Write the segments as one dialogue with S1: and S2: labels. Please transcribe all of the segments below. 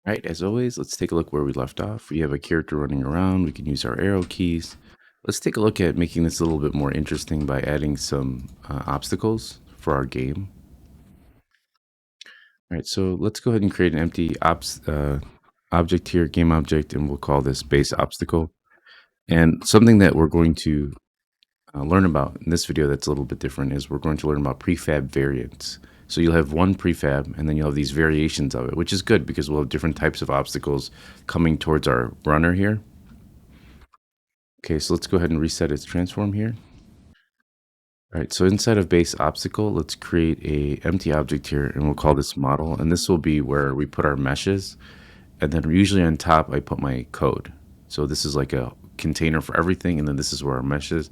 S1: Right, as always, let's take a look where we left off. We have a character running around. We can use our arrow keys. Let's take a look at making this a little bit more interesting by adding some obstacles for our game. All right, so let's go ahead and create an empty object here, game object, and we'll call this base obstacle. And something that we're going to learn about in this video that's a little bit different is we're going to learn about prefab variants. So you'll have one prefab and then you'll have these variations of it, which is good because we'll have different types of obstacles coming towards our runner here. Okay, so let's go ahead and reset its transform here. All right, so inside of base obstacle, let's create a empty object here and we'll call this model. And this will be where we put our meshes. And then usually on top, I put my code. So this is like a container for everything. And then this is where our mesh is.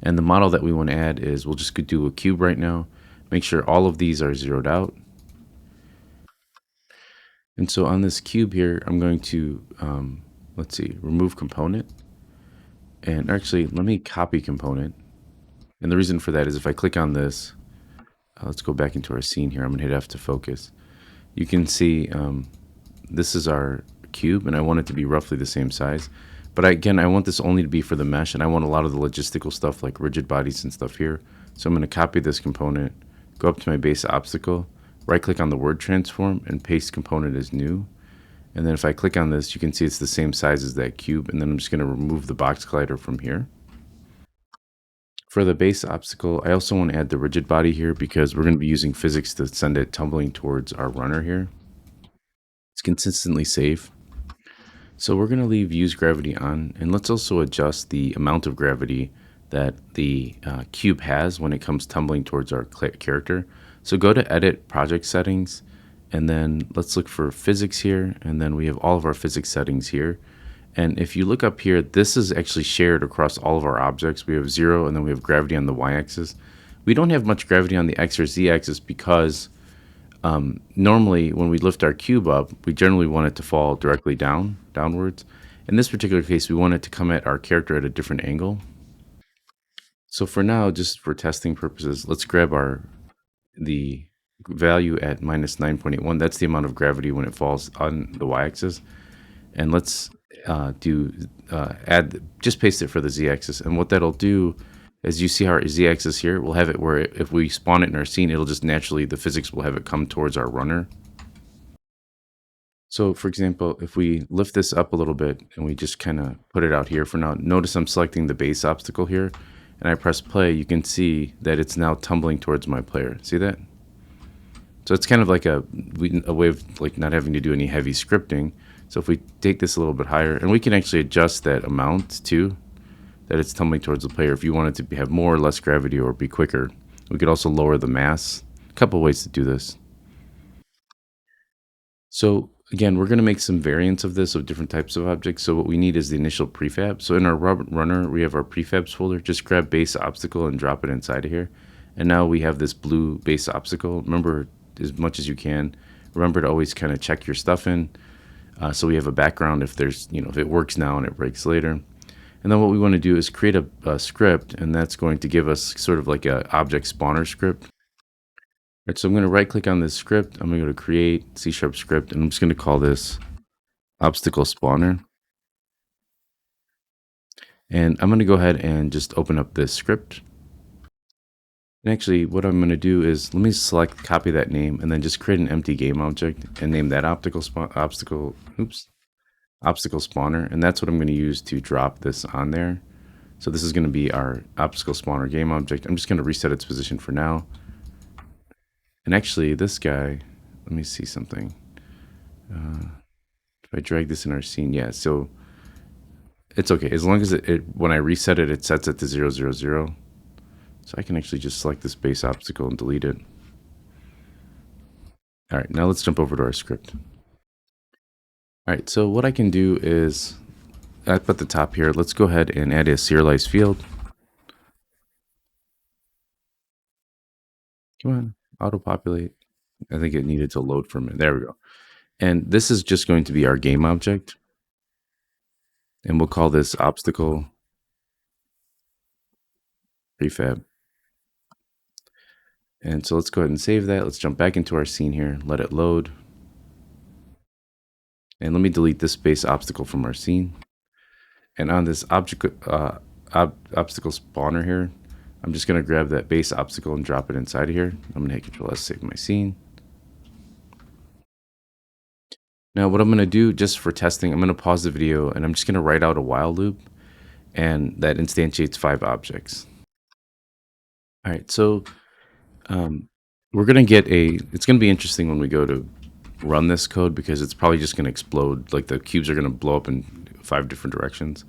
S1: And the model that we want to add is we'll just do a cube right now. Make sure all of these are zeroed out. And so on this cube here, I'm going to, let's see, remove component. And actually, let me copy component. And the reason for that is if I click on this, let's go back into our scene here. I'm going to hit F to focus. You can see this is our cube, and I want it to be roughly the same size. But again, I want this only to be for the mesh, and I want a lot of the logistical stuff like rigid bodies and stuff here. So I'm going to copy this component, go up to my base obstacle, right-click on the word transform, and paste component as new. And then if I click on this, you can see it's the same size as that cube. And then I'm just going to remove the box collider from here. For the base obstacle, I also want to add the rigid body here because we're going to be using physics to send it tumbling towards our runner here. It's consistently safe. So we're going to leave use gravity on, and let's also adjust the amount of gravity that the cube has when it comes tumbling towards our character. So go to edit project settings, and then let's look for physics here, and then we have all of our physics settings here. And if you look up here, this is actually shared across all of our objects. We have 0, and then we have gravity on the y-axis. We don't have much gravity on the x or z-axis because normally when we lift our cube up, we generally want it to fall directly downwards. In this particular case, we want it to come at our character at a different angle. So for now, just for testing purposes, let's grab the value at minus 9.81. That's the amount of gravity when it falls on the y-axis. And let's just paste it for the z-axis. And what that'll do is you see our z-axis here, we'll have it where if we spawn it in our scene, it'll just naturally, the physics will have it come towards our runner. So for example, if we lift this up a little bit and we just kind of put it out here for now, notice I'm selecting the base obstacle here and I press play, you can see that it's now tumbling towards my player. See that? So it's kind of like a way of like not having to do any heavy scripting. So if we take this a little bit higher, and we can actually adjust that amount too, that it's tumbling towards the player. If you want it to have more or less gravity or be quicker, we could also lower the mass. A couple ways to do this. So again, we're going to make some variants of this of different types of objects. So what we need is the initial prefab. So in our runner, we have our prefabs folder. Just grab base obstacle and drop it inside of here. And now we have this blue base obstacle. Remember, as much as you can, remember to always kind of check your stuff in. So we have a background if there's, if it works now and it breaks later. And then what we want to do is create a script, and that's going to give us sort of like a object spawner script. Right, so I'm going to right click on this script. I'm going to go to create C# script, and I'm just going to call this obstacle spawner. And I'm going to go ahead and just open up this script. And actually, what I'm going to do is let me copy that name, and then just create an empty game object and name that obstacle spawner. And that's what I'm going to use to drop this on there. So this is going to be our obstacle spawner game object. I'm just going to reset its position for now. And actually, this guy, let me see something. If I drag this in our scene, yeah, so it's okay. As long as when I reset it, it sets it to 0, 0, 0. So I can actually just select this base obstacle and delete it. All right, now let's jump over to our script. All right, so what I can do is up at the top here, let's go ahead and add a serialized field. Come on, auto-populate. I think it needed to load for a minute. There we go. And this is just going to be our game object. And we'll call this obstacle prefab. And so let's go ahead and save that. Let's jump back into our scene here, let it load. And let me delete this base obstacle from our scene. And on this obstacle spawner here, I'm just going to grab that base obstacle and drop it inside of here. I'm going to hit Control S, save my scene. Now what I'm going to do just for testing, I'm going to pause the video and I'm just going to write out a while loop, and that instantiates 5 objects. All right, so we're going to get it's going to be interesting when we go to run this code, because it's probably just going to explode. Like the cubes are going to blow up in 5 different directions.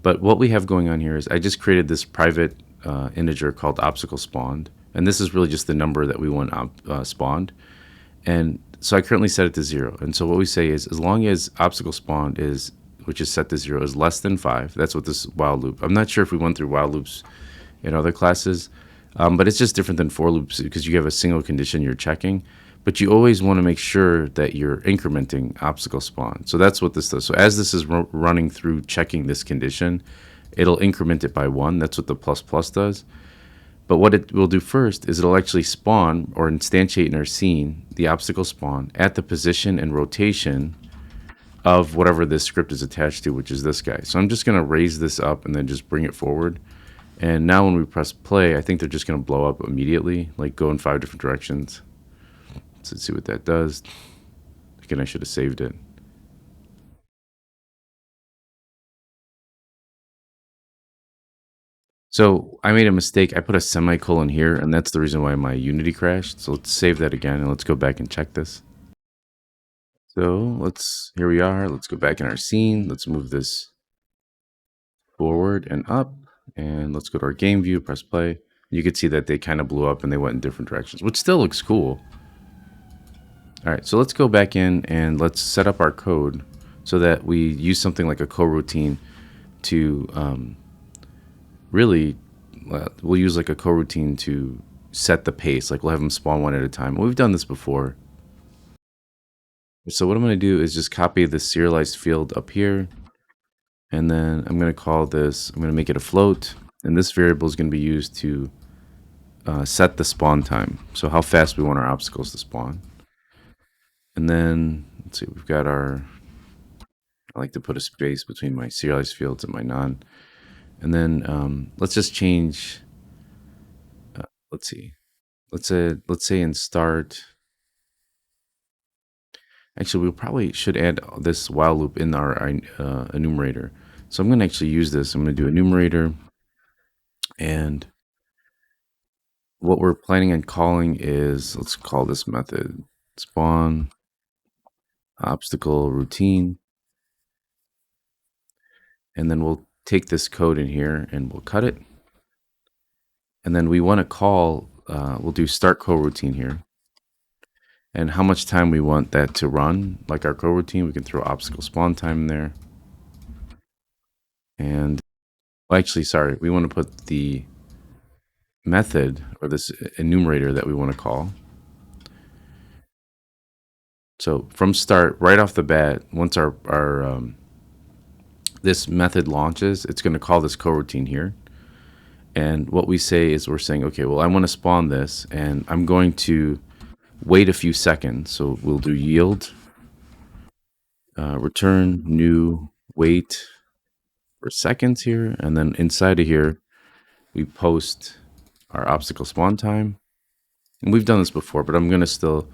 S1: But what we have going on here is I just created this private integer called obstacle spawned. And this is really just the number that we want spawned. And so I currently set it to 0. And so what we say is, as long as obstacle spawned is, which is set to 0, is less than 5, that's what this while loop. I'm not sure if we went through while loops in other classes, but it's just different than for loops because you have a single condition you're checking. But you always want to make sure that you're incrementing obstacle spawn. So that's what this does. So as this is running through checking this condition, it'll increment it by 1. That's what the plus plus does. But what it will do first is it'll actually spawn or instantiate in our scene the obstacle spawn at the position and rotation of whatever this script is attached to, which is this guy. So I'm just going to raise this up and then just bring it forward. And now when we press play, I think they're just going to blow up immediately, like go in 5 different directions. So let's see what that does. Again, I should have saved it. So I made a mistake. I put a semicolon here, and that's the reason why my Unity crashed. So let's save that again, and let's go back and check this. So here we are. Let's go back in our scene. Let's move this forward and up, and let's go to our game view, press play. You could see that they kind of blew up and they went in different directions, which still looks cool. All right, so let's go back in and let's set up our code so that we use something like a coroutine to really, we'll use like a coroutine to set the pace. Like we'll have them spawn one at a time. We've done this before. So what I'm going to do is just copy the serialized field up here. And then I'm going to call this, I'm going to make it a float. And this variable is going to be used to set the spawn time. So how fast we want our obstacles to spawn. And then, let's see, we've got I like to put a space between my serialized fields and my non. And then let's just change, let's see, let's say in start, actually we probably should add this while loop in our enumerator. So I'm going to actually use this. I'm going to do enumerator, and what we're planning on calling is, let's call this method spawn obstacle routine. And then we'll take this code in here and we'll cut it. And then we want to call, we'll do start coroutine here. And how much time we want that to run, like our coroutine, we can throw obstacle spawn time in there. And well, actually, sorry, we want to put the method or this enumerator that we want to call. So from start, right off the bat, once our this method launches, it's going to call this coroutine here. And what we say is we're saying, okay, well, I want to spawn this, and I'm going to wait a few seconds. So we'll do yield, return new wait for seconds here. And then inside of here, we post our obstacle spawn time. And we've done this before, but I'm going to still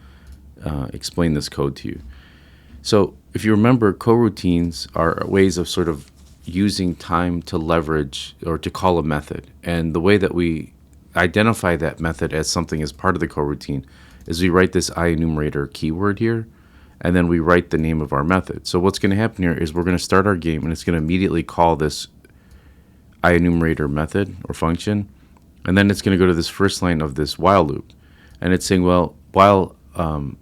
S1: explain this code to you. So if you remember, coroutines are ways of sort of using time to leverage or to call a method. And the way that we identify that method as something as part of the coroutine is we write this IEnumerator keyword here, and then we write the name of our method. So what's going to happen here is we're going to start our game, and it's going to immediately call this IEnumerator method or function, and then it's going to go to this first line of this while loop. And it's saying, well, while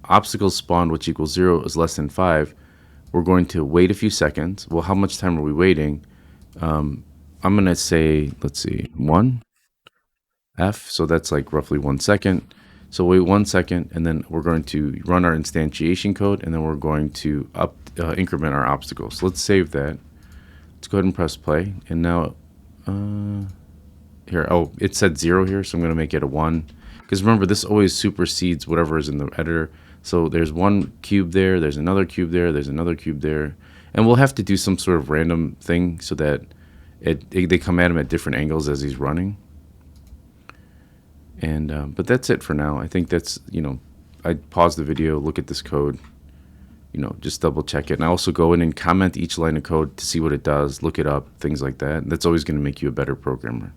S1: obstacles spawn which equals 0 is less than 5, we're going to wait a few seconds. Well, how much time are we waiting? I'm going to say, let's see, 1 F. So that's like roughly 1 second. So wait 1 second, and then we're going to run our instantiation code, and then we're going to increment our obstacles. So let's save that. Let's go ahead and press play. And now, here, oh, it said 0 here, so I'm going to make it a 1. Because remember, this always supersedes whatever is in the editor. So there's one cube there, there's another cube there, there's another cube there. And we'll have to do some sort of random thing so that they come at him at different angles as he's running. And but that's it for now. I think that's, I'd pause the video, look at this code, just double check it. And I also go in and comment each line of code to see what it does, look it up, things like that. That's always going to make you a better programmer.